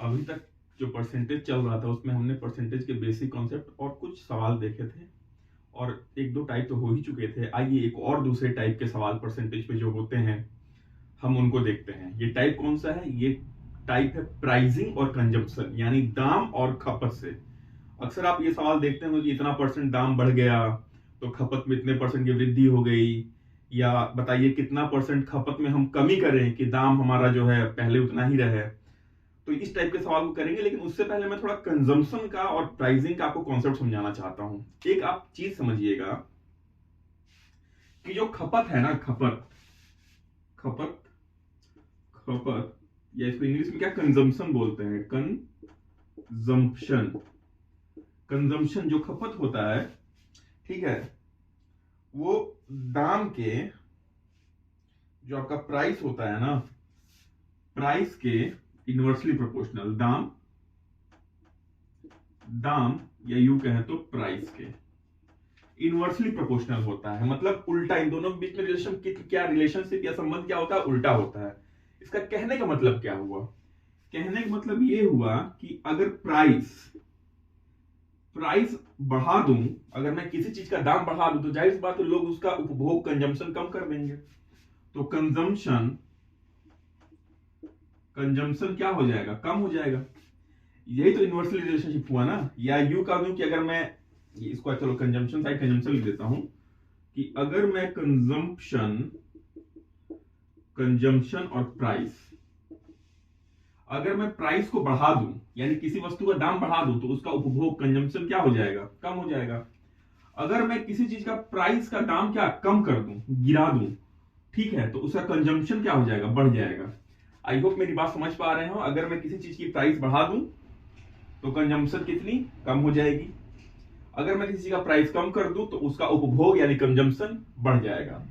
अभी तक जो परसेंटेज चल रहा था उसमें हमने परसेंटेज के बेसिक कॉन्सेप्ट और कुछ सवाल देखे थे, और एक दो टाइप तो हो ही चुके थे। आइए एक और दूसरे टाइप के सवाल परसेंटेज पे जो होते हैं हम उनको देखते हैं। ये टाइप कौन सा है? ये टाइप है प्राइसिंग और कंजम्पशन, यानी दाम और खपत से। अक्सर आप ये सवाल देखते हो कि इतना परसेंट दाम बढ़ गया तो खपत में इतने परसेंट की वृद्धि हो गई, या बताइए कितना परसेंट खपत में हम कमी करें कि दाम हमारा जो है पहले उतना ही रहे। तो इस टाइप के सवाल को करेंगे, लेकिन उससे पहले मैं थोड़ा कंजम्पशन का और प्राइसिंग का आपको कॉन्सेप्ट समझाना चाहता हूं। एक आप चीज समझिएगा कि जो खपत है ना, खपत खपत खपत, या इसको इंग्लिश में क्या कंजम्पशन बोलते हैं, कंजम्पशन। कंजम्पशन जो खपत होता है, ठीक है, वो दाम के, जो आपका प्राइस होता है ना, प्राइस के इनवर्सली प्रोपोर्शनल, दाम दाम या यूं कहें तो प्राइस के इनवर्सली प्रोपोर्शनल होता है। मतलब उल्टा, इन दोनों के बीच में रिलेशन क्या, रिलेशनशिप या संबंध क्या होता है? उल्टा होता है। इसका कहने का मतलब क्या हुआ? कहने का मतलब ये हुआ कि अगर प्राइस प्राइस बढ़ा दूं, अगर मैं किसी चीज का दाम बढ़ा दूं तो जाहिर सी बात है लोग उसका उपभोग, कंजम्पशन कम कर देंगे। तो कंजम्पशन कंजम्पशन क्या हो जाएगा? कम हो जाएगा। यही तो इनवर्सली रिलेशनशिप हुआ ना। या यूं कह दूं कि अगर मैं इसको, चलो कंजम्पशन साइड कंजम्पशन लिख देता हूं, कि अगर मैं कंजम्पशन और प्राइस, अगर मैं प्राइस को बढ़ा दूं, यानी किसी वस्तु का दाम बढ़ा दूं, तो उसका उपभोग, कंजम्पशन क्या हो जाएगा? कम हो जाएगा। अगर मैं किसी चीज का प्राइस का दाम क्या कम कर दूं, गिरा दूं, ठीक है, तो उसका कंजम्पशन क्या हो जाएगा? बढ़ जाएगा। आई होप मेरी बात समझ पा रहे हो। अगर मैं किसी चीज की प्राइस बढ़ा दूं तो कंजम्पशन कितनी कम हो जाएगी, अगर मैं किसी का प्राइस कम कर दूं तो उसका उपभोग यानी कंजम्पशन बढ़ जाएगा।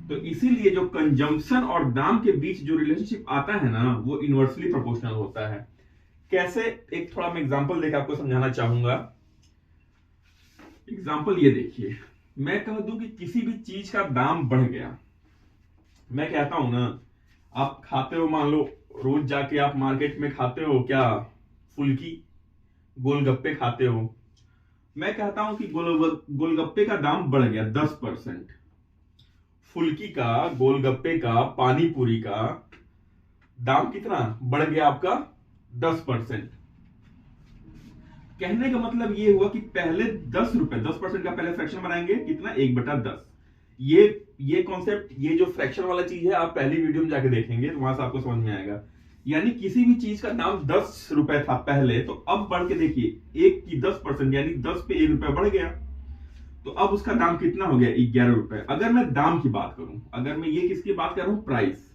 तो इसीलिए जो कंजम्पशन और दाम के बीच जो रिलेशनशिप आता है ना, वो इनवर्सली प्रोपोर्शनल होता है। कैसे? एक थोड़ा मैं एग्जांपल देकर आपको समझाना चाहूंगा। एग्जांपल ये देखिए, मैं कह दूं कि किसी भी चीज का दाम बढ़ गया। मैं कहता हूं ना, आप खाते हो, मान लो रोज जाके आप मार्केट में खाते हो क्या, फुल्की, गोलगप्पे खाते हो। मैं कहता हूं कि गोलगप्पे का दाम बढ़ गया 10%, फुल्की का, गोलगप्पे का, पानी पूरी का दाम कितना बढ़ गया आपका? 10%। कहने का मतलब ये हुआ कि पहले 10 रुपए, 10% का पहले फ्रैक्शन बनाएंगे, कितना? 1/10। ये कॉन्सेप्ट, ये जो फ्रैक्शन वाला चीज है, आप पहली वीडियो में जाके देखेंगे तो वहां से आपको समझ में आएगा। यानी किसी भी चीज का दाम 10 रुपए था पहले, तो अब बढ़ के देखिए, एक की 10%, यानी 10 पे 1 रुपया बढ़ गया, तो अब उसका दाम कितना हो गया? 11 रुपए। अगर मैं दाम की बात करूं, अगर मैं ये किसकी बात कर रहा हूं? प्राइस।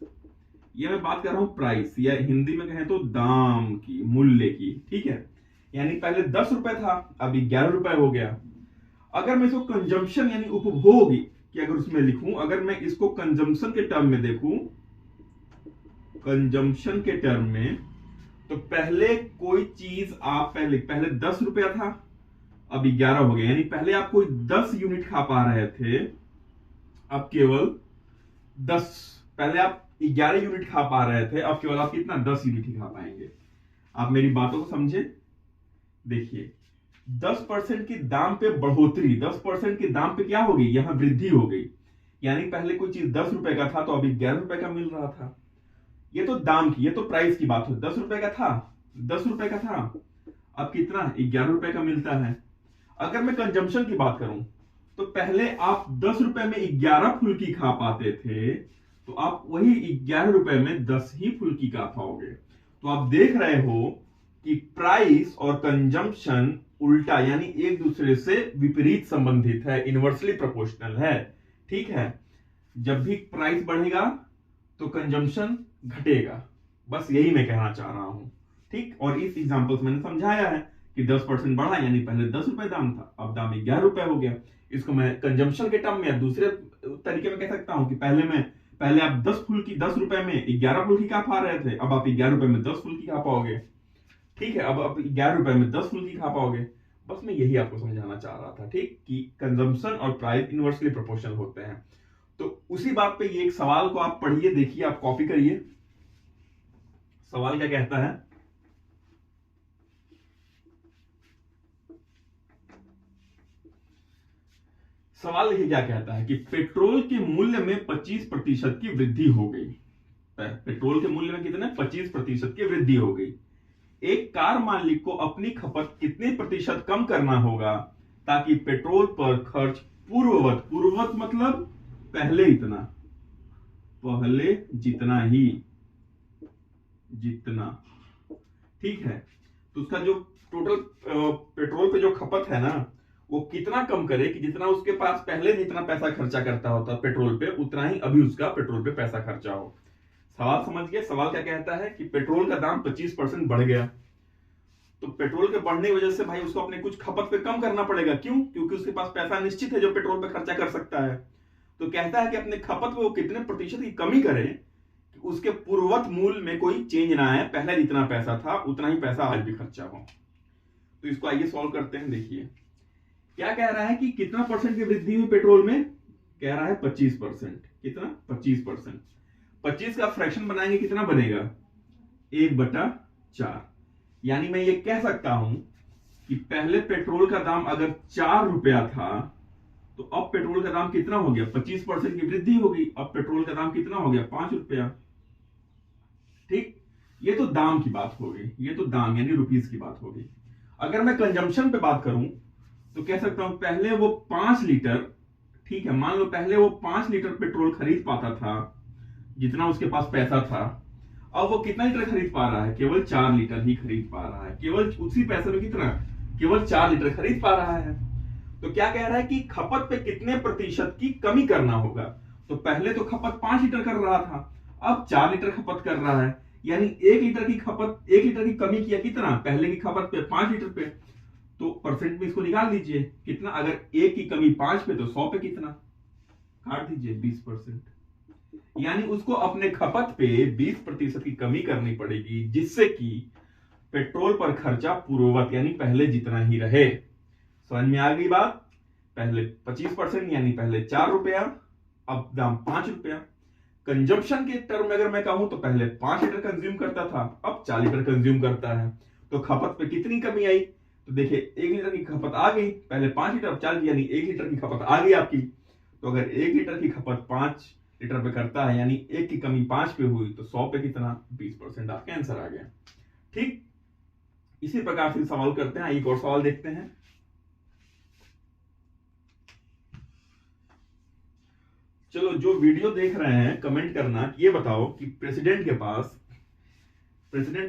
ये मैं बात कर रहा हूं प्राइस, या हिंदी में कहें तो दाम की, मूल्य की, ठीक है। यानी पहले 10 रुपए था, अब 11 रुपए हो गया। अगर मैं इसको कंजम्पशन यानी उपभोग कि अगर उसमें लिखूं, अगर मैं इसको कंजम्पशन के टर्म में देखूं, कंजम्पशन के टर्म में, तो पहले कोई चीज आप पहले 10 रुपया था, अब 11 हो गया। यानी पहले आप कोई 10 यूनिट खा पा रहे थे, अब केवल 10, पहले आप 11 यूनिट खा पा रहे थे, अब केवल आप कितना? 10 यूनिट ही खा पाएंगे। आप मेरी बातों को समझे। देखिए, 10% की दाम पे बढ़ोतरी, 10% की दाम पे क्या हो गई? यहां वृद्धि हो गई। यानी पहले कोई चीज 10 रुपए का था तो अभी 11 रुपए का मिल रहा था। ये तो दाम की, ये तो प्राइस की बात हो। 10 रुपए का था, 10 रुपए का था, अब कितना? 11 रुपए का मिलता है। अगर मैं कंजम्पशन की बात करूं, तो पहले आप 10 रुपए में 11 फुल्की खा पाते थे, तो आप वही 11 रुपए में 10 ही फुल्की खा पाओगे। तो आप देख रहे हो कि प्राइस और कंजम्पशन उल्टा, यानी एक दूसरे से विपरीत संबंधित है, इनवर्सली प्रोपोर्शनल है, ठीक है। जब भी प्राइस बढ़ेगा तो कंजम्पशन घटेगा, बस यही मैं कहना चाह रहा हूं, ठीक। और इस एग्जांपल से मैंने समझाया है कि 10% बढ़ा, यानी पहले 10 रुपए दाम था, अब दाम 11 रुपए हो गया। इसको मैं कंजम्पशन के टर्म में दूसरे तरीके में कह सकता हूं कि पहले आप 10 रुपए में 11 फुल्की खा पा रहे थे, अब आप 11 रुपए में 10 फुल्की खा पाओगे, ठीक है। अब आप 11 रुपए में 10 फुल्की खा पाओगे। बस मैं यही आपको समझाना चाह रहा था, ठीक, कि कंजम्पशन और प्राइस इनवर्सली प्रोपोर्शनल होते हैं। तो उसी बात पे ये एक सवाल को आप पढ़िए, देखिए, आप कॉपी करिए। सवाल क्या कहता है? सवाल देखिए क्या कहता है कि पेट्रोल के मूल्य में 25% की वृद्धि हो गई। पेट्रोल के मूल्य में कितने 25% की वृद्धि हो गई। एक कार मालिक को अपनी खपत कितने प्रतिशत कम करना होगा ताकि पेट्रोल पर खर्च पूर्ववत मतलब पहले जितना ही जितना, ठीक है। तो उसका जो टोटल पेट्रोल पे जो खपत है ना, वो कितना कम करे कि जितना उसके पास पहले जितना पैसा खर्चा करता होता पेट्रोल पे, उतना ही अभी उसका पेट्रोल पे पैसा खर्चा हो। सवाल समझ गए? सवाल क्या कहता है कि पेट्रोल का दाम 25% बढ़ गया, तो पेट्रोल के बढ़ने की वजह से भाई उसको अपने कुछ खपत पे कम करना पड़ेगा। क्यों? क्योंकि उसके पास पैसा निश्चित है जो पेट्रोल पे खर्चा कर सकता है। तो कहता है कि अपने खपत पे वो कितने प्रतिशत की कमी करे कि उसके पूर्ववत मूल्य में कोई चेंज ना आए, पहले जितना पैसा था उतना ही पैसा आज भी खर्चा हो। तो इसको आइए सॉल्व करते हैं। देखिए क्या कह रहा है कि कितना परसेंट की वृद्धि हुई पेट्रोल में, कह रहा है 25%। कितना? 25%। 25 का फ्रैक्शन बनाएंगे कितना बनेगा? 1/4। यानी मैं ये कह सकता हूं कि पहले पेट्रोल का दाम अगर 4 रुपया था तो अब पेट्रोल का दाम कितना हो गया? 25% की वृद्धि हो गई, अब पेट्रोल का दाम कितना हो गया? 5 रुपया। ठीक, ये तो दाम की बात हो गई, ये तो दाम यानी रुपीस की बात हो गई। अगर मैं कंजम्पशन पे बात करूं तो कह सकता हूं पहले वो 5 लीटर, ठीक है, मान लो पहले वो 5 लीटर पेट्रोल खरीद पाता था जितना उसके पास पैसा था, अब वो कितना लीटर खरीद पा रहा है? केवल 4 लीटर ही खरीद पा रहा है। केवल उसी पैसे में कितना? केवल 4 लीटर खरीद पा रहा है। तो क्या कह रहा है कि खपत पे कितने प्रतिशत की कमी करना होगा। तो पहले तो खपत 5 लीटर कर रहा था, अब 4 लीटर खपत कर रहा है, यानी 1 लीटर की खपत, 1 लीटर की कमी किया कितना? पहले की खपत पे 5 लीटर पे। तो परसेंट में इसको निकाल दीजिए कितना, अगर 1 की कमी 5 पे तो 100 पे कितना, काट दीजिए 20%। यानी उसको अपने खपत पे 20% की कमी करनी पड़ेगी जिससे कि पेट्रोल पर खर्चा पूर्ववत यानी पहले जितना ही रहे। समझ में आ गई बात? पहले 25% यानी पहले 4 रुपया, अब दाम 5 रुपया। कंजप्शन के टर्म में अगर मैं कहूं तो पहले 5 लीटर कंज्यूम करता था, अब 4 लीटर कंज्यूम करता है। तो खपत पे कितनी कमी आई? तो देखिए 1 लीटर की खपत आ गई, पहले 5 लीटर अब 4 यानी 1 लीटर की खपत आ गई आपकी। तो अगर 1 लीटर की खपत 5 लीटर पे करता है यानी 1 की कमी 5 पे हुई, तो 100 पे कितना? 20%। आपका आंसर आ गया। ठीक, इसी प्रकार से सवाल करते हैं। एक और सवाल देखते हैं। चलो, जो वीडियो देख रहे हैं कमेंट करना, ये बताओ कि प्रेसिडेंट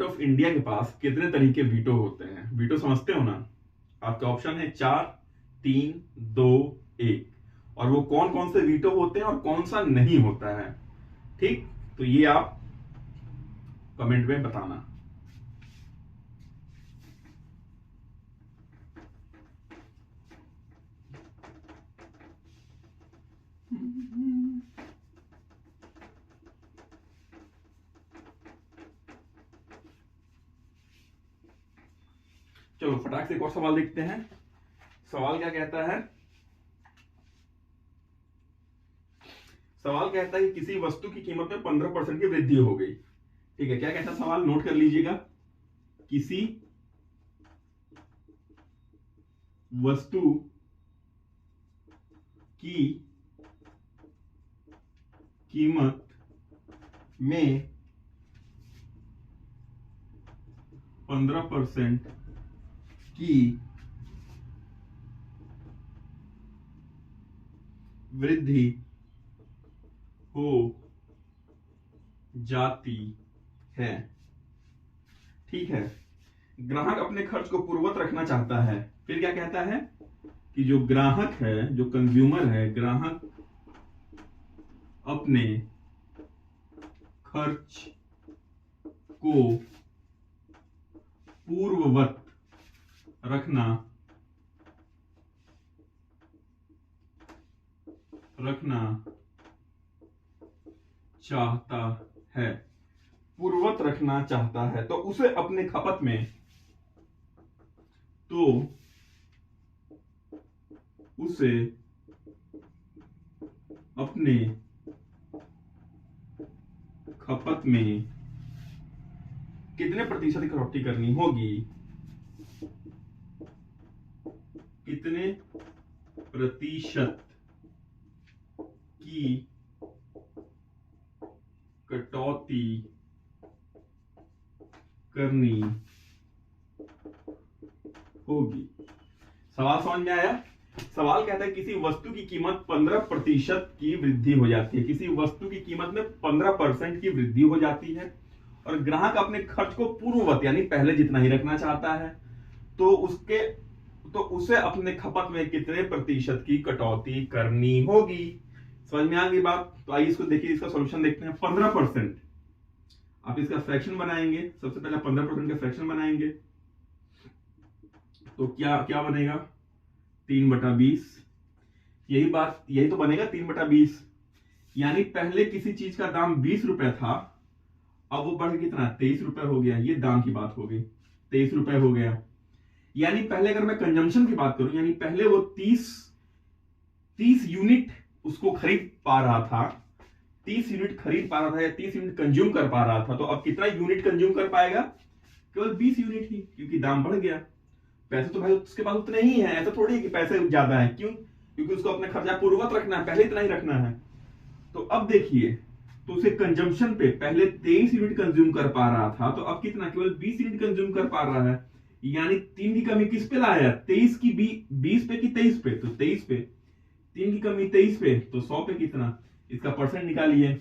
ऑफ इंडिया के पास कितने तरह के वीटो होते हैं? वीटो समझते हो ना? आपका ऑप्शन है 4, 3, 2, 1। और वो कौन कौन से वीटो होते हैं और कौन सा नहीं होता है। ठीक, तो ये आप कमेंट में बताना। चलो फटाक से एक और सवाल देखते हैं। सवाल क्या कहता है? सवाल कहता है कि किसी वस्तु की कीमत में 15% की वृद्धि हो गई। ठीक है, क्या कहता है सवाल? नोट कर लीजिएगा। किसी वस्तु की कीमत में 15% की वृद्धि हो जाती है। ठीक है, ग्राहक अपने खर्च को पूर्ववत रखना चाहता है। फिर क्या कहता है कि जो ग्राहक है, जो कंज्यूमर है, ग्राहक अपने खर्च को पूर्ववत रखना चाहता है। पूर्ववत रखना चाहता है तो उसे अपने खपत में, तो उसे अपने खपत में कितने प्रतिशत की कटौती करनी होगी? कितने प्रतिशत की कटौती करनी होगी। सवाल समझ में आया? सवाल कहता है किसी वस्तु की कीमत 15% की वृद्धि हो जाती है, किसी वस्तु की कीमत में 15% की वृद्धि हो जाती है और ग्राहक अपने खर्च को पूर्ववत यानी पहले जितना ही रखना चाहता है, तो उसे अपने खपत में कितने प्रतिशत की कटौती करनी होगी। समझ में आ गई बात? तो आइए इसको देखिए, इसका सॉल्यूशन देखते हैं। 15% आप इसका फ्रैक्शन बनाएंगे, सबसे पहले 15% का फ्रैक्शन बनाएंगे तो क्या क्या बनेगा? 3/20। यही तो बनेगा 3/20। यानी पहले किसी चीज का दाम 20 रुपए था, अब वो बढ़ कितना 23 रुपए हो गया। ये दाम की बात हो गई, 23 रुपए हो गया। यानी पहले अगर मैं कंजम्पशन की बात करूं, यानी पहले वो 30 यूनिट उसको खरीद पा रहा था, 30 यूनिट खरीद पा रहा था या 30 यूनिट कंज्यूम कर पा रहा था, तो अब कितना यूनिट कंज्यूम कर पाएगा? केवल 20 यूनिट ही, क्योंकि दाम बढ़ गया। पैसे तो भाई उसके पास उतने ही है, ऐसा थोड़ी है कि पैसे ज्यादा है। क्यों? क्योंकि उसको अपना खर्चा पूर्ववत रखना है, पहले इतना ही रखना है। तो अब देखिए, तो उसे कंजम्पशन पे पहले 23 यूनिट कंज्यूम कर पा रहा था, तो अब कितना? केवल 20 यूनिट कंज्यूम कर पा रहा है। यानी 3 की कमी किस पे लाया? 23 की 20 पे कि 23 पे? तो 23 पे। 3 की कमी 23 पे, तो 100 पे कितना? इसका परसेंट निकालिए।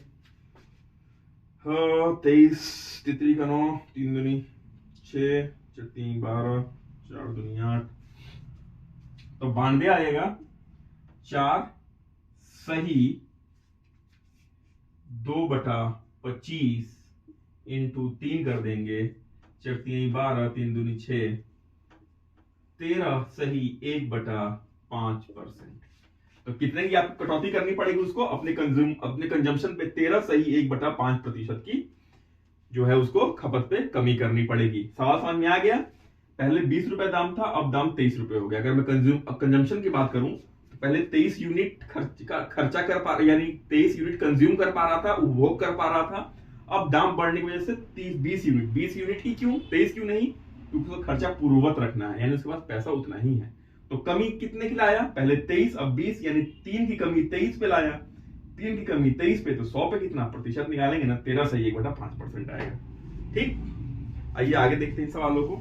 23 तितली का 9, 3 दूनी 6, 3 12, 4 दूनी 8, तो 92 आएगा। 4 सही 2/25 इंटू 3 कर देंगे, 4 3 12, 3 दूनी 6, 13 सही 1/5%। तो कितने की आपको कटौती करनी पड़ेगी उसको? अपने कंजम्पशन पे 13 सही 1/5% की जो है उसको खपत पे कमी करनी पड़ेगी। सवाल समझ में आ गया? पहले 20 रुपए दाम था, अब दाम 23 रुपए हो गया। अगर मैं कंजम्पशन की बात करूं तो पहले 23 यूनिट खर्चा कर पा रहा, यानी 23 यूनिट कंज्यूम कर पा रहा था, उपभोग कर पा रहा था। अब दाम बढ़ने की वजह से 20 यूनिट ही क्यों, 23 क्यों नहीं? क्योंकि उसको खर्चा पूर्ववत रखना है, यानी उसके पास पैसा उतना ही है। तो कमी कितने की लाया? पहले 23, अब 20, यानी 3 की कमी 23 पे लाया। 3 की कमी 23 पे, तो 100 पे कितना प्रतिशत निकालेंगे ना? 13 सही 1/5% आएगा। ठीक, आइए आगे देखते हैं सवालों को।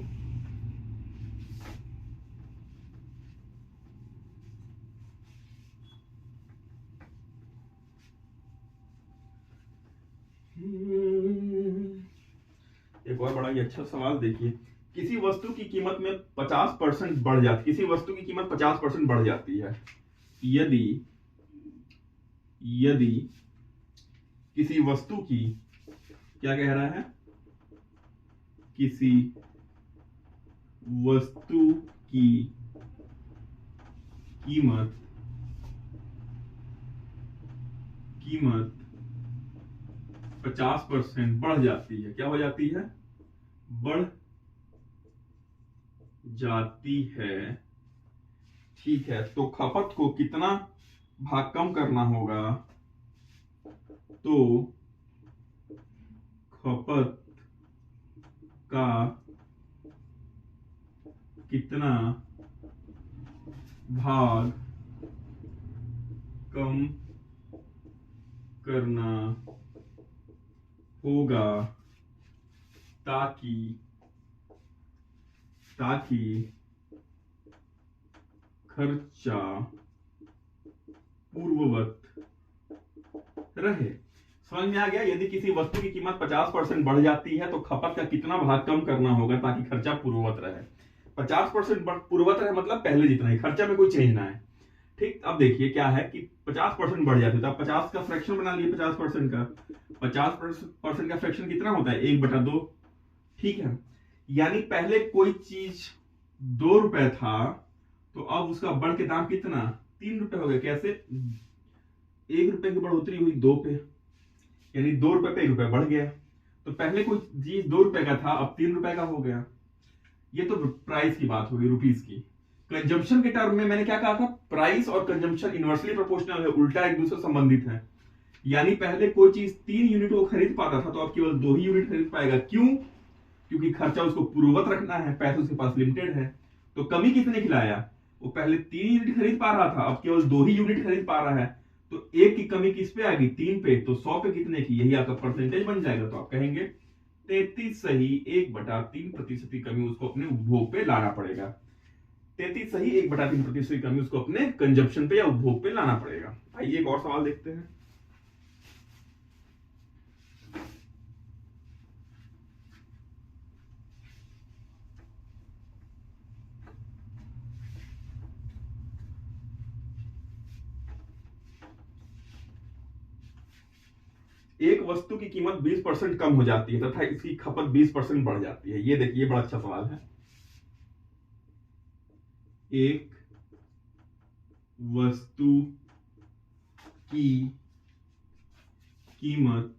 एक और बड़ा ही अच्छा सवाल देखिए, किसी वस्तु की कीमत में 50% बढ़ जाती, किसी वस्तु की कीमत 50% बढ़ जाती है। यदि किसी वस्तु की, क्या कह रहा है? किसी वस्तु की कीमत 50% बढ़ जाती है। क्या हो जाती है? बढ़ जाती है। ठीक है, तो खपत को कितना भाग कम करना होगा? तो खपत का कितना भाग कम करना होगा ताकि खर्चा पूर्ववत रहे। समझ में आ गया? यदि किसी वस्तु की कीमत 50% बढ़ जाती है तो खपत का कितना भाग कम करना होगा ताकि खर्चा पूर्ववत रहे। 50% पूर्ववत रहे मतलब पहले जितना ही, खर्चा में कोई चेंज ना है। ठीक, अब देखिए क्या है कि 50% बढ़ जाती है तो आप 50 का फ्रैक्शन बना लिए। 50% का 50% का फ्रैक्शन कितना होता है? 1/2। ठीक है, यानी पहले कोई चीज 2 रुपए था, तो अब उसका बढ़ के दाम कितना? 3 रुपए हो गया। कैसे? 1 रुपए की बढ़ोतरी हुई 2 पे, यानी 2 रुपए पे 1 रुपए बढ़ गया। तो पहले कोई चीज 2 रुपए का था, अब 3 रुपए का हो गया। ये तो प्राइस की बात हो गई, रुपीस की। कंजम्पशन के टर्म में मैंने क्या कहा था? प्राइस और कंजम्पशन इनवर्सली प्रोपोर्शनल है, उल्टा एक दूसरे से संबंधित है। यानी पहले कोई चीज 3 यूनिट वो खरीद पाता था, तो अब केवल 2 ही यूनिट खरीद पाएगा। क्यों? क्योंकि खर्चा उसको पूर्ववत रखना है, पैसे उसके पास लिमिटेड है। तो कमी कितने खिलाया? वो पहले 3 यूनिट खरीद पा रहा था, अब केवल 2 ही यूनिट खरीद पा रहा है। तो एक की कमी किस पे आ गई, 3 पे, तो 100 पे कितने की, यही आपका परसेंटेज बन जाएगा। तो आप कहेंगे 33 सही 1/3% की कमी उसको अपने उपभोग पे लाना पड़ेगा। 33 सही 1/3% की कमी उसको अपने कंजप्शन पे या उपभोग पे लाना पड़ेगा। आइए एक और सवाल देखते हैं। एक वस्तु की कीमत 20% कम हो जाती है तथा इसकी खपत 20% बढ़ जाती है। ये देखिए बड़ा अच्छा सवाल है। एक वस्तु की कीमत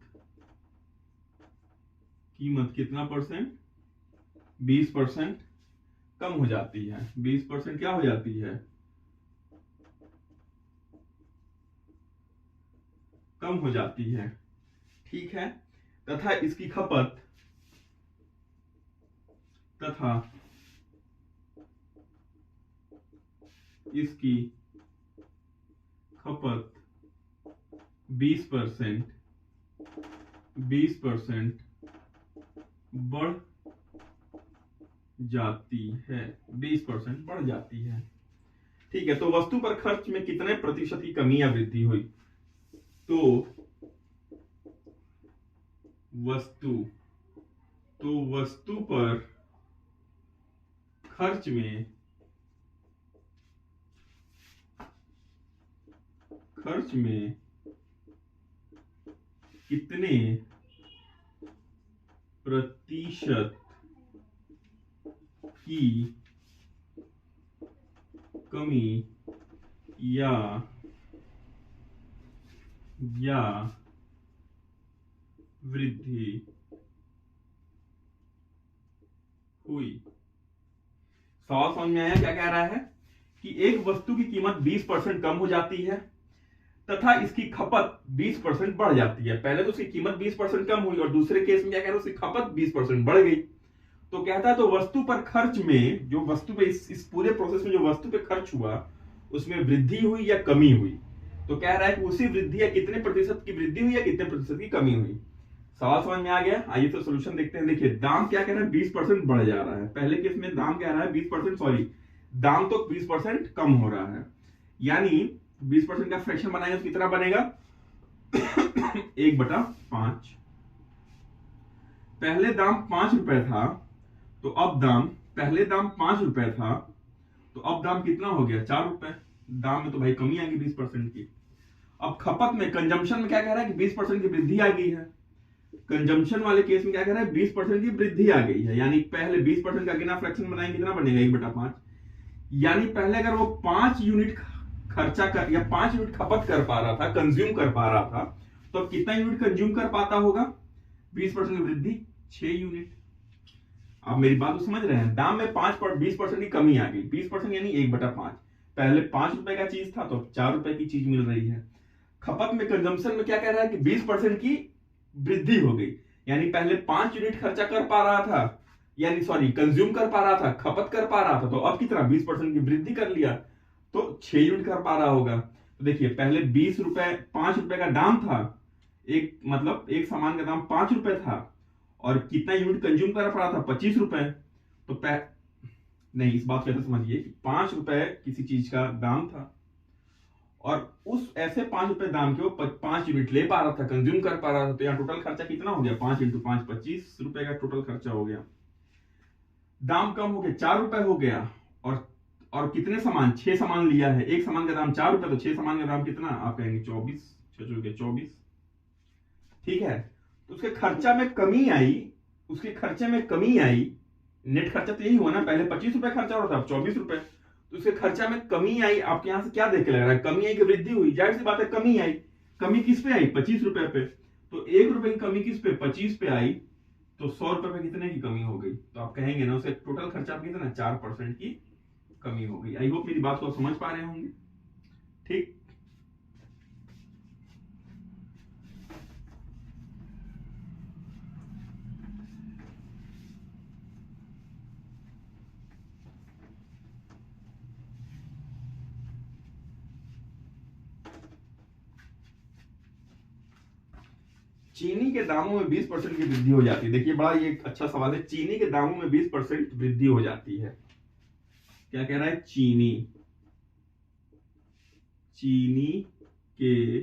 कितना परसेंट, 20% कम हो जाती है। 20% क्या हो जाती है, कम हो जाती है, ठीक है। तथा इसकी खपत तथा इसकी खपत 20% बढ़ जाती है, 20% बढ़ जाती है, ठीक है। तो वस्तु पर खर्च में कितने प्रतिशत की कमी या वृद्धि हुई, तो वस्तु पर खर्च में कितने प्रतिशत की कमी या वृद्धि हुई। सवाल समझ में आया क्या कह रहा है कि एक वस्तु की कीमत 20% कम हो जाती है तथा इसकी खपत 20% बढ़ जाती है। पहले तो उसकी कीमत 20% कम हुई और दूसरे केस में क्या कह रहा है, उसकी खपत 20% बढ़ गई। तो कहता है तो वस्तु पर खर्च में, जो वस्तु पे इस पूरे प्रोसेस में जो वस्तु पे खर्च हुआ उसमें वृद्धि हुई या कमी हुई। तो कह रहा है कि उसी वृद्धि या कितने प्रतिशत की वृद्धि हुई या कितने प्रतिशत की कमी हुई। सवाल समझ में आ गया। आइए तो सोल्यूशन देखते हैं। देखिए दाम क्या कह रहा है, 20% बढ़ जा रहा है। पहले केस में दाम कह रहा है 20%, सॉरी दाम तो 20% कम हो रहा है, यानी 20% का फ्रैक्शन बनाएंगे तो कितना बनेगा 1/5। पहले दाम 5 रुपए था तो अब दाम, पहले दाम 5 रुपए था तो अब दाम कितना हो गया 4 रुपए। दाम में तो भाई कमी आएगी 20% की। अब खपत में, कंजम्पशन में क्या कह रहा है कि 20% की वृद्धि आ गई है। कंजम्पशन वाले केस में क्या कह रहा है 20% की वृद्धि आ गई है, यानी पहले 20% का गिना फ्रैक्शन बनाएंगे कितना बनेगा 1/5। यानी पहले अगर वो 5 यूनिट खर्चा कर या 5 यूनिट खपत कर पा रहा था, कंज्यूम कर पा रहा था, तो अब कितना यूनिट कंज्यूम कर पाता होगा, 20% की वृद्धि 6 यूनिट। आप मेरी बात को समझ रहे हैं। दाम में 20% की कमी आ गई, 20% यानी 1/5। पहले 5 रुपए का चीज था तो 4 रुपए की चीज मिल रही है। खपत में, कंजम्पशन में क्या कह रहा है कि 20% की वृद्धि हो गई, यानी पहले 5 यूनिट खर्चा कर पा रहा था, यानी सॉरी कंज्यूम कर पा रहा था, खपत कर पा रहा था, तो अब कितना 20% की वृद्धि कर लिया तो 6 यूनिट कर पा रहा होगा। तो देखिए पहले 20 रुपए, 5 रुपए का दाम था, एक मतलब एक सामान का दाम 5 रुपए था और कितना यूनिट कंज्यूम कर पा रहा था 25 रुपए। तो नहीं, इस बात को ऐसे समझिए कि 5 रुपए किसी चीज का दाम था और उस ऐसे 5 रुपए दाम के वो 5 यूनिट ले पा रहा था, कंज्यूम कर पा रहा था, तो यहाँ टोटल खर्चा कितना हो गया 5 × 5 25 रुपए का टोटल खर्चा हो गया। दाम कम हो गया, 4 रुपए हो गया और कितने सामान, 6 सामान लिया है, एक सामान का दाम 4 रुपए, तो 6 सामान का दाम कितना, आप कहेंगे 24, 24, ठीक है। तो उसके खर्चा में कमी आई, उसके खर्चे में कमी आई। नेट खर्चा तो यही हुआ ना, पहले 25 रुपए खर्चा हो रहा था अब 24 रुपए, तो उसके खर्चा में कमी आई। आपके यहां से क्या देख के लग रहा है, कमी आई कि वृद्धि हुई? जाहिर सी बात है कमी आई। कमी किस पे आई, 25 रुपए पे। तो 1 रुपए की कमी किस पे, 25 पे आई, तो 100 रुपए पे कितने की कमी हो गई? तो आप कहेंगे ना उसे टोटल खर्चा कितना, 4% की कमी हो गई। आई होप मेरी बात को समझ पा रहे होंगे, ठीक। चीनी के दामों में 20% की वृद्धि हो जाती है। देखिए बड़ा ये अच्छा सवाल है। चीनी के दामों में 20% वृद्धि हो जाती है। क्या कह रहा है? चीनी के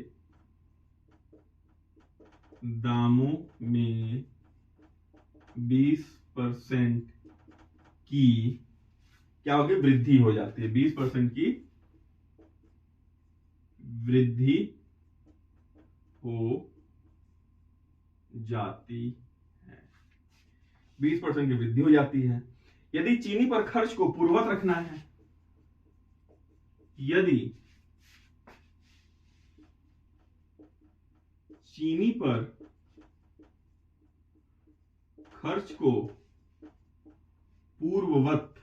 दामों में 20% की क्या होगी? वृद्धि हो जाती है। 20% की वृद्धि हो जाती है। 20% की वृद्धि हो जाती है। यदि चीनी पर खर्च को पूर्ववत रखना है, यदि चीनी पर खर्च को पूर्ववत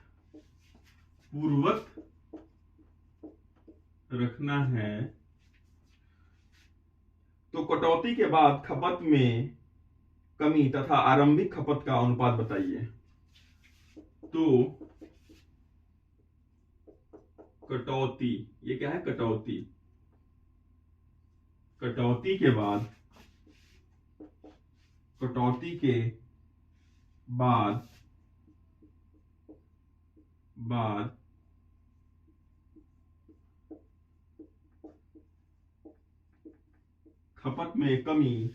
रखना है तो कटौती के बाद खपत में कमी तथा आरंभिक खपत का अनुपात बताइए। तो कटौती, ये क्या है? कटौती के बाद खपत में कमी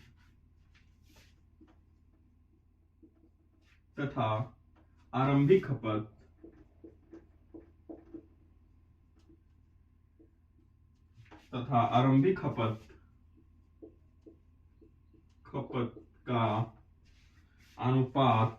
तथा आरंभिक खपत का अनुपात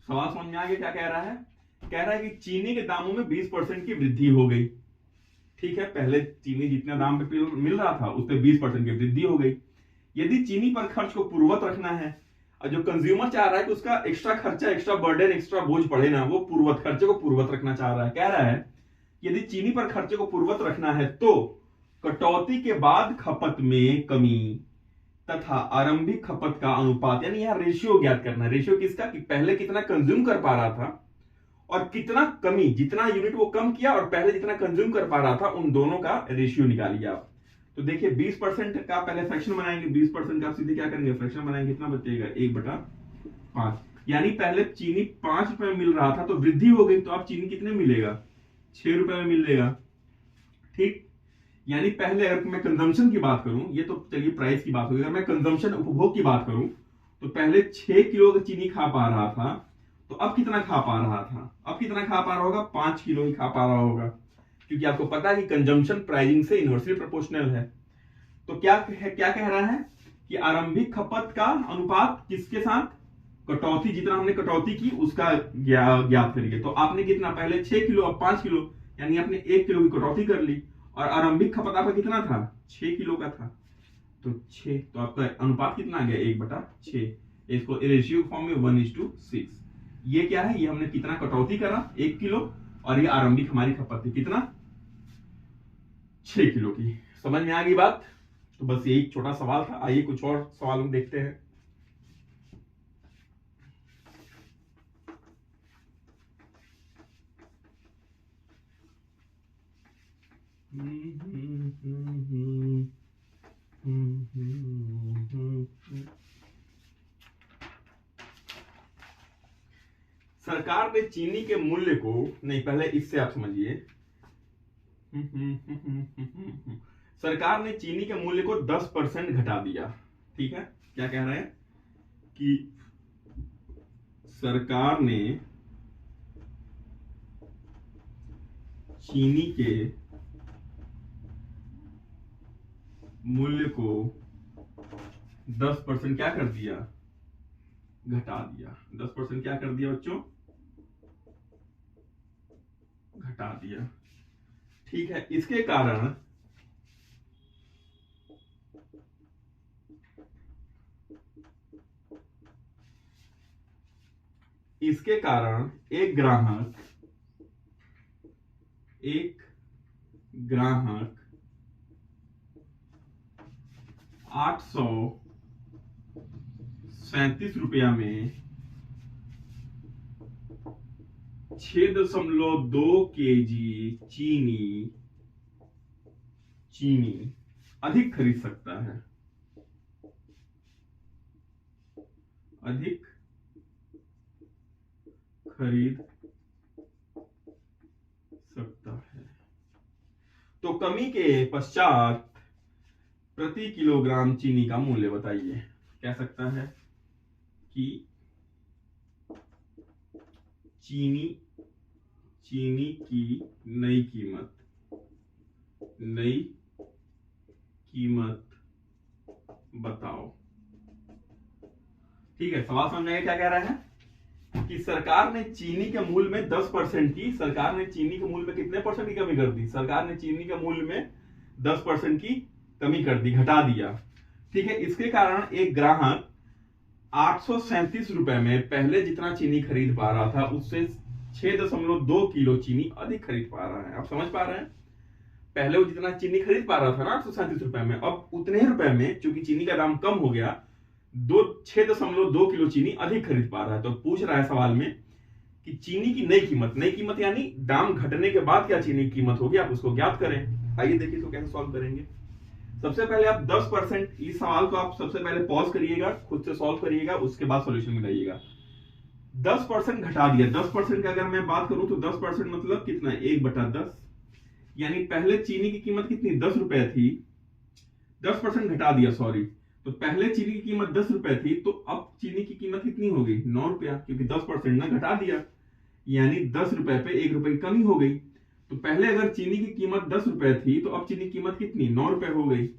सवाल समझ में आ गया? क्या कह रहा है? कह रहा है कि चीनी के दामों में 20% की वृद्धि हो गई। ठीक है, पहले चीनी जितना दाम पे मिल रहा था उस पर 20% की वृद्धि हो गई। यदि चीनी पर खर्च को पूर्ववत रखना है, और जो कंज्यूमर चाह रहा है कि उसका एक्स्ट्रा खर्चा, एक्स्ट्रा बर्डन, एक्स्ट्रा बोझ पड़े ना, वो पूर्ववत खर्चे को पूर्ववत रखना चाह रहा है। कह रहा है यदि चीनी पर खर्चे को पूर्ववत रखना है तो कटौती के बाद खपत में कमी तथा आरंभिक खपत का अनुपात, यानी यहां रेशियो ज्ञात करना है। रेशियो किसका? कि पहले कितना कंज्यूम कर पा रहा था और कितना कमी, जितना यूनिट वो कम किया और पहले जितना कंज्यूम कर पा रहा था, उन दोनों का रेशियो निकालिए आप। तो देखिए 20% का पहले फ्रैक्शन बनाएंगे। 20% का आप सीधे क्या करेंगे? फ्रैक्शन बनाएंगे। कितना बचेगा? 1/5। यानी पहले चीनी 5 रुपए में मिल रहा था तो वृद्धि हो गई, तो अब चीनी कितने मिलेगा? 6 रुपए में मिलेगा। ठीक, यानी पहले अगर मैं कंजम्पशन की बात करूं, ये तो चलिए प्राइस की बात होगी, अगर मैं कंजम्पशन, उपभोग की बात करूं, तो पहले 6 किलो का चीनी खा पा रहा था, तो अब कितना खा पा रहा था? अब कितना खा पा रहा होगा? 5 किलो ही खा पा रहा होगा, क्योंकि आपको पता है कि कंजम्पशन प्राइसिंग से इनवर्सली प्रोपोर्शनल है। तो क्या कह रहा है कि आरंभिक खपत का अनुपात किसके साथ? कटौती, जितना हमने कटौती की उसका ज्ञात करिए। तो आपने कितना? पहले 6 किलो, अब 5 किलो, यानी आपने 1 किलो की कटौती कर ली, और आरंभिक खपत आपका कितना था? 6 किलो का था। तो 6, तो आपका अनुपात कितना आ गया? 1/6। इसको रेशियो फॉर्म में 1:6। ये क्या है? ये हमने कितना कटौती करा? 1 किलो, और ये आरंभिक हमारी खपत थी कितना? 6 किलो की। समझ में आ गई बात? तो बस यही छोटा सवाल था। आइए कुछ और सवाल देखते हैं। सरकार ने चीनी के मूल्य को, नहीं पहले इससे आप समझिए, सरकार ने चीनी के मूल्य को 10% घटा दिया। ठीक है, क्या कह रहे हैं कि सरकार ने चीनी के मूल्य को 10% क्या कर दिया? घटा दिया। 10% क्या कर दिया बच्चों? घटा दिया। ठीक है, इसके कारण एक ग्राहक 837 रुपया में 6.2 केजी चीनी अधिक खरीद सकता है, अधिक खरीद सकता है। तो कमी के पश्चात प्रति किलोग्राम चीनी का मूल्य बताइए। कह सकता है कि चीनी की नई कीमत बताओ। ठीक है, सवाल समझ में क्या कह रहा है कि सरकार ने चीनी के मूल्य में 10% की, सरकार ने चीनी के मूल्य में कितने परसेंट की कमी कर दी? सरकार ने चीनी के मूल्य में 10% की कमी कर दी, घटा दिया। ठीक है, इसके कारण एक ग्राहक 837 रुपए में पहले जितना चीनी खरीद पा रहा था उससे 6.2 किलो चीनी अधिक खरीद पा रहा है। आप समझ पा रहे हैं? पहले वो जितना चीनी खरीद पा रहा था ना 837 रुपए में, अब उतने ही रुपए में चूंकि चीनी का दाम कम हो गया 6.2 किलो चीनी अधिक खरीद पा रहा है। तो पूछ रहा है सवाल में कि चीनी की नई कीमत यानी दाम घटने के बाद क्या चीनी की कीमत होगी, आप उसको ज्ञात करें। आइए देखिए इसको कैसे सॉल्व करेंगे। सबसे पहले आप 10%, इस सवाल को आप सबसे पहले पॉज करिएगा, खुद से सॉल्व करिएगा, उसके बाद सॉल्यूशन मिलाइएगा। 10% घटा दिया। 10% की अगर मैं बात करूं तो 10% मतलब कितना है? 1/10, यानी पहले चीनी की कीमत कितनी? 10 रुपए थी, 10% घटा दिया, सॉरी। तो पहले चीनी की कीमत 10 रुपए थी, तो अब चीनी की कीमत कितनी हो गई? 9 रुपया, क्योंकि 10% ना घटा दिया, यानी 10 रुपए पे 1 रुपए की कमी हो गई। तो पहले अगर चीनी की कीमत 10 रुपए थी तो अब चीनी की कीमत कितनी? 9 रुपए हो गई।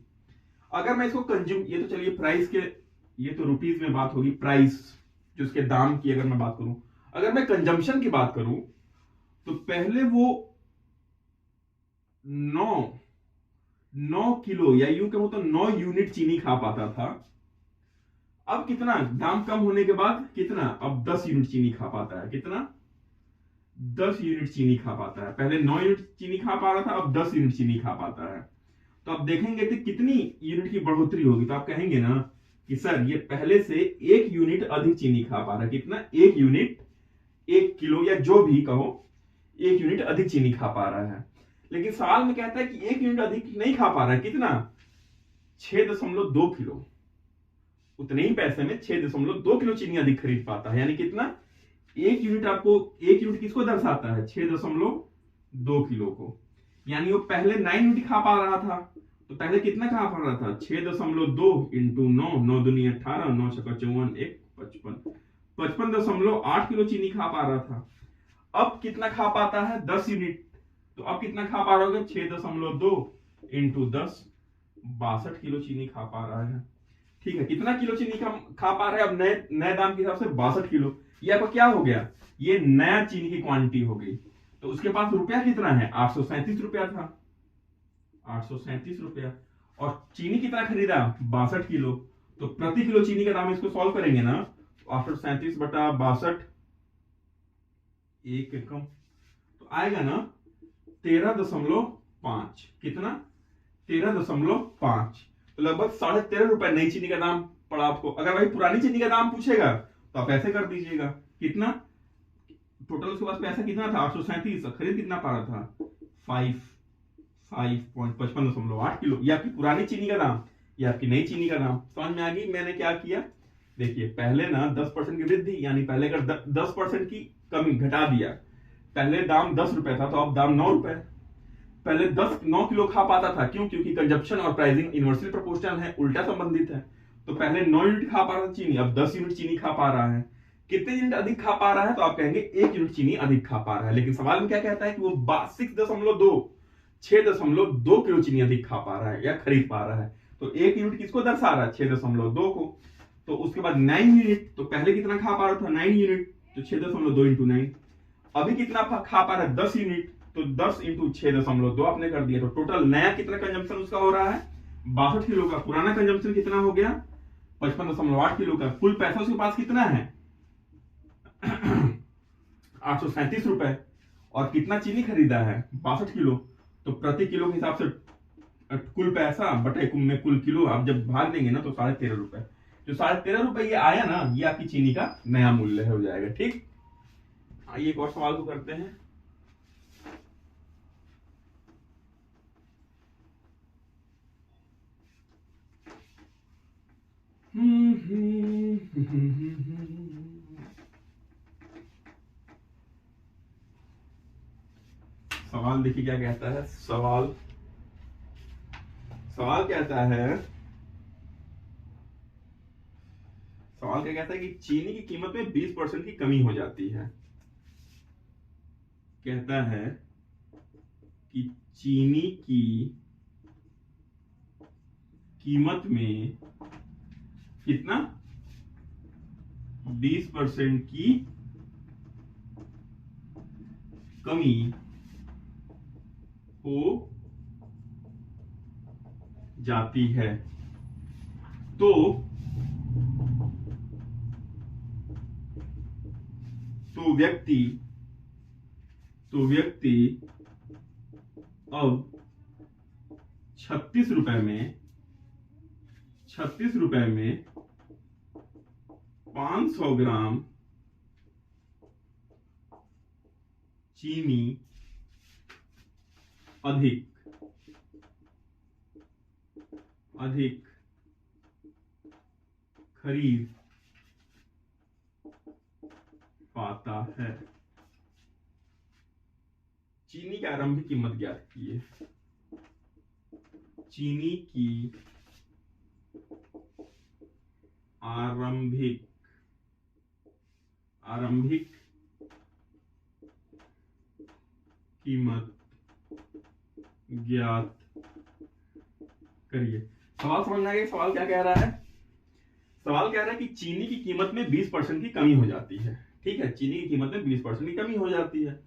अगर मैं इसको ये तो चलिए प्राइस के, ये तो रुपीज में बात होगी, प्राइस जो उसके दाम की अगर मैं बात करूं। अगर मैं कंजम्पशन की बात करूं तो पहले वो 9 किलो या यूं कहूं तो 9 यूनिट चीनी खा पाता था। अब कितना? दाम कम होने के बाद कितना? अब 10 यूनिट चीनी खा पाता है। कितना? 10 यूनिट चीनी खा पाता है। पहले 9 यूनिट चीनी खा पा रहा था, अब 10 यूनिट चीनी खा पाता है। तो आप देखेंगे कि कितनी यूनिट की बढ़ोतरी होगी। तो आप कहेंगे ना कि सर ये पहले से 1 यूनिट अधिक चीनी खा पा रहा है। कितना? 1 यूनिट, 1 किलो या जो भी कहो, 1 यूनिट अधिक चीनी खा पा रहा है। लेकिन सवाल में कहता है कि 1 यूनिट अधिक नहीं खा पा रहा है। कितना? 6.2 किलो। उतने ही पैसे में 6.2 किलो चीनी अधिक खरीद पाता है। यानी कितना? 1 यूनिट आपको, 1 यूनिट किसको दर्शाता है? 6.2 किलो को। यानी वो पहले 9 यूनिट खा पा रहा था, तो पहले कितना खा पा रहा था? 6.2 इंटू 9, 9 दूनी 18, 9 छक्का 54, 1 55, 55.8 किलो चीनी खा पा रहा था। अब कितना खा पाता है? 10 यूनिट। तो अब कितना खा पा रहा होगा? 6.2 इंटू 10, 62 किलो चीनी खा पा रहा है। ठीक है, कितना किलो चीनी खा पा रहा है? अब नए दाम के हिसाब से 62 किलो। ये आपका क्या हो गया? ये नया चीनी की क्वांटिटी हो गई। तो उसके पास रुपया कितना है? 837 रुपया था, 837 रुपया। और चीनी कितना खरीदा? 62 किलो। तो प्रति किलो चीनी का दाम इसको सॉल्व करेंगे ना, 837 बटा 62, एक कम, तो आएगा ना 13.5। कितना? 13.5। तो लगभग 13.5 रुपए नई चीनी का दाम पड़ा आपको। अगर भाई पुरानी चीनी का दाम पूछेगा तो आप ऐसे कर दीजिएगा। कितना टोटल उसके पास पैसा कितना था? 837। खरीद कितना पा रहा था? 55.8 किलो। ये आपकी पुरानी चीनी का दाम, ये आपकी नई चीनी का दाम। समझ में आ गई मैंने क्या किया? देखिए पहले ना 10% की वृद्धि, यानी पहले अगर 10% की कमी घटा दिया। पहले दाम 10 रुपए था तो अब दाम 9 रुपए। पहले 9 किलो खा पाता था, क्यों? क्योंकि कंजप्शन और प्राइसिंग इनवर्सली प्रोपोर्शनल है, उल्टा संबंधित है। तो पहले 9 यूनिट खा पा रहा था चीनी, अब 10 यूनिट चीनी खा पा रहा है। कितने यूनिट अधिक खा पा रहा है? तो आप कहेंगे 1 यूनिट चीनी अधिक खा पा रहा है। लेकिन सवाल में क्या कहता है कि वो 6.2 किलो चीनी अधिक खा पा रहा है या खरीद पा रहा है। तो 1 यूनिट किसको दर्शा रहा है? 6.2 को। तो उसके बाद 9 यूनिट, तो पहले कितना खा पा रहा था? 9 यूनिट, तो 6.2 इंटू 9। अभी कितना खा पा रहा है? 10 यूनिट, तो 10 इंटू 6.2 आपने कर दिया। तो टोटल नया कितना कंजम्पशन उसका हो रहा है? 62 किलो का। पुराना कंजम्पशन कितना हो गया? 55.8 किलो का। कुल पैसा उसके पास कितना है? 837 रुपए। और कितना चीनी खरीदा है? 62 किलो। तो प्रति किलो के हिसाब से कुल पैसा बटे में कुल किलो आप जब भाग देंगे ना तो 13.5 रुपए। जो 13.5 रुपए ये आया ना, ये आपकी चीनी का नया मूल्य हो जाएगा। ठीक, आइए एक और सवाल को करते हैं। सवाल देखिए क्या कहता है। सवाल कहता है, सवाल क्या कहता है कि चीनी की कीमत में 20% की कमी हो जाती है। कहता है कि चीनी की कीमत में कितना 20% की कमी हो जाती है तो व्यक्ति अब 36 रुपए में 500 ग्राम चीनी अधिक खरीद पाता है। चीनी की आरंभिक कीमत ज्ञात कीजिए। चीनी की आरंभिक कीमत ज्ञात करिए। सवाल समझ में आ गया? सवाल क्या कह रहा है? सवाल कह रहा है कि चीनी की कीमत में 20% की कमी हो जाती है। ठीक है, चीनी की कीमत में 20% की कमी हो जाती है।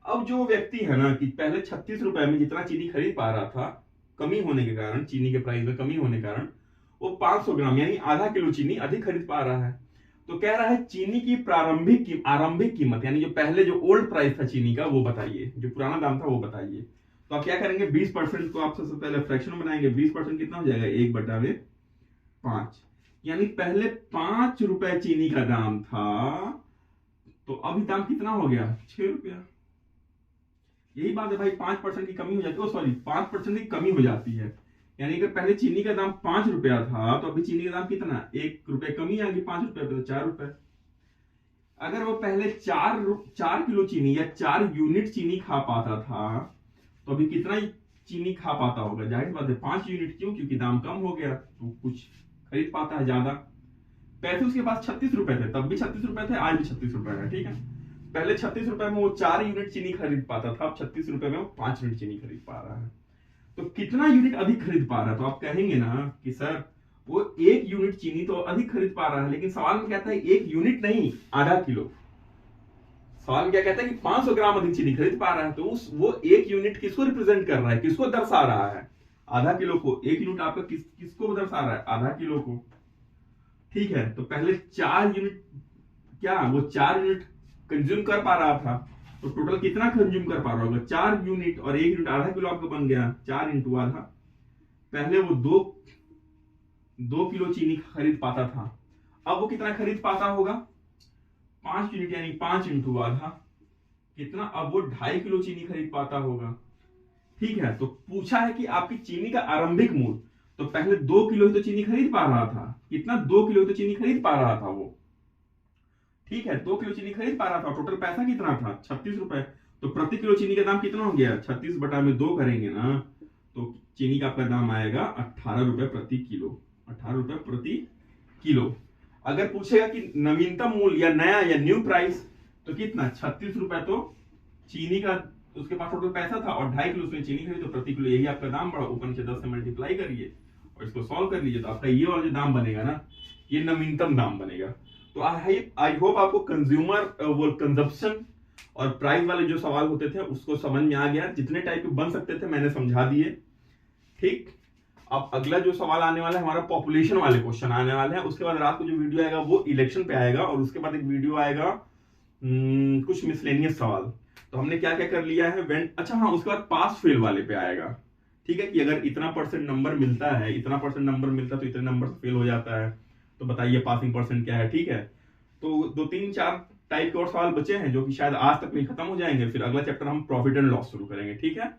अब जो व्यक्ति है ना कि पहले 36 रुपए में जितना चीनी खरीद पा रहा था, कमी होने के कारण, चीनी के प्राइस में कमी होने के कारण वो 500 ग्राम यानी आधा किलो चीनी अधिक खरीद पा रहा है। तो कह रहा है चीनी की आरंभिक कीमत यानी जो पहले जो ओल्ड प्राइस था चीनी का वो बताइए, जो पुराना दाम था वो बताइए। तो आप क्या करेंगे, 20% को आप सबसे पहले फ्रैक्शन बनाएंगे। 20% कितना हो जाएगा, 1/5, यानी पहले 5 रुपए चीनी का दाम था तो अभी दाम कितना हो गया, 6 रुपया। यही बात है भाई, 5% की कमी हो जाती है, सॉरी 5% की कमी हो जाती है। यानी कि पहले चीनी का दाम 5 रुपया था तो अभी चीनी का दाम कितना, 1 रुपए कमी आ गई, 5 रुपए पे तो 4 रुपए। अगर वो पहले 4 किलो चीनी या 4 यूनिट चीनी खा पाता था तो अभी कितना चीनी खा पाता होगा, जाहिर बात है 5 यूनिट। क्यों? क्योंकि दाम कम हो गया तो कुछ खरीद पाता है ज्यादा। पैसे उसके पास 36 रुपए थे, तब भी 36 रुपए थे, आज भी 36 रुपए है। ठीक है, पहले 36 रुपए में वो 4 यूनिट चीनी खरीद पाता था, अब 36 रुपए में वो 5 यूनिट चीनी खरीद पा रहा है। तो कितना यूनिट अधिक खरीद पा रहा है? तो आप कहेंगे ना कि सर वो 1 यूनिट चीनी तो अधिक खरीद पा रहा है, लेकिन सवाल में कहता है 1 यूनिट नहीं, आधा किलो। सवाल में क्या कहता है कि 500 ग्राम अधिक चीनी खरीद पा रहा है, तो वो 1 यूनिट किसको रिप्रेजेंट कर रहा है, किसको दर्शा रहा है, आधा किलो को। 1 यूनिट आपका किसको दर्शा रहा है, आधा किलो को। ठीक है, तो पहले 4 यूनिट क्या वो 4 यूनिट कंज्यूम कर पा रहा था, तो टोटल कितना कंज्यूम कर पा रहा होगा, 4 यूनिट, और 1 यूनिट आधा किलो आपका बन गया, 4 इंटू आधा। पहले वो 2 किलो चीनी खरीद पाता था, अब वो कितना खरीद पाता होगा, 5 यूनिट, यानी 5 इंटू आधा कितना, अब वो 2.5 किलो चीनी खरीद पाता होगा। ठीक है, तो पूछा है कि आपकी चीनी का आरंभिक मूल्य, तो पहले 2 किलो ही तो चीनी खरीद पा रहा था, कितना, 2 किलो तो चीनी खरीद पा रहा था वो। ठीक है, 2 किलो चीनी खरीद पा रहा था, टोटल पैसा कितना था, 36 रुपए। तो प्रति किलो चीनी का दाम कितना हो गया, 36/2 करेंगे ना तो चीनी का आपका दाम आएगा 18 रुपए प्रति किलो, 18 रुपए प्रति किलो। अगर पूछेगा कि नवीनतम मूल्य या नया या न्यू प्राइस, तो कितना, 36 रुपए तो चीनी का उसके पास टोटल पैसा था, और 2.5 किलो उसने चीनी खरीदी, तो प्रति किलो यही आपका दाम बढ़ा। ऊपर नीचे 10 से मल्टीप्लाई करिए और इसको सॉल्व कर लीजिए, तो आपका ये वाला जो दाम बनेगा ना, ये नवीनतम दाम बनेगा। तो आई होप आपको कंजप्शन और प्राइस वाले जो सवाल होते थे उसको समझ में आ गया। जितने टाइप के बन सकते थे मैंने समझा दिए। ठीक, अब अगला जो सवाल आने वाला है हमारा पॉपुलेशन वाले क्वेश्चन आने वाले हैं। उसके बाद रात को जो वीडियो आएगा वो इलेक्शन पे आएगा, और उसके बाद एक वीडियो आएगा कुछ मिसलेनियस सवाल। तो हमने क्या क्या कर लिया है, अच्छा हाँ, उसके बाद पास फेल वाले पे आएगा। ठीक है, कि अगर इतना % नंबर मिलता है, इतना % नंबर मिलता है तो इतने नंबर से फेल हो जाता है, तो बताइए पासिंग % क्या है। ठीक है, तो 2, 3, 4 टाइप के और सवाल बचे हैं जो कि शायद आज तक नहीं खत्म हो जाएंगे, फिर अगला चैप्टर हम प्रॉफिट एंड लॉस शुरू करेंगे। ठीक है।